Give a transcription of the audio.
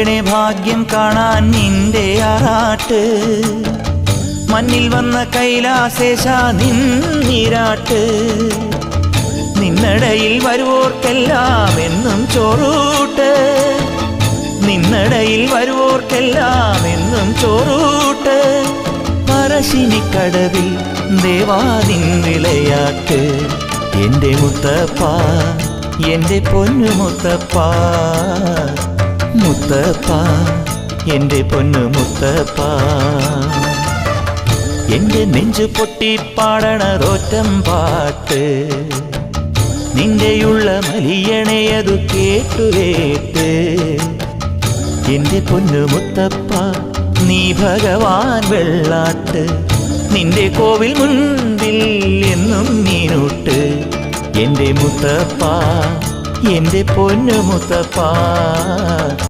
തരണേ ഭാഗ്യം കാണാൻ നിന്റെ ആറാട്ട്. മണ്ണിൽ വന്ന കൈലാസേശ നിന്നിരാട്ട്. നിന്നടയിൽ വരുവോർക്കെല്ലാം എന്നും ചോറൂട്ട്. നിന്നടയിൽ വരുവോർക്കെല്ലാം എന്നും ചോറൂട്ട്. പറശ്ശിനിക്കടവിൽ ദേവാദിൻ വിളയാട്ട്. എൻ്റെ മുത്തപ്പ, എൻ്റെ പൊന്നു മുത്തപ്പ, മുത്തപ്പ, എൻ്റെ പൊന്നു മുത്തപ്പ. എൻ്റെ നെഞ്ചു പൊട്ടി പാടണതൊറ്റം പാട്ട്. നിന്റെയുള്ള മലിയണയതു കേട്ടുകേട്ട്. എൻ്റെ പൊന്നു മുത്തപ്പ, നീ ഭഗവാൻ വെള്ളാട്ട്. നിന്റെ കോവിൽ മുൻപിൽ എന്നും നീനൂട്ട്. എൻ്റെ മുത്തപ്പ, എൻ്റെ പൊന്നു മുത്തപ്പ.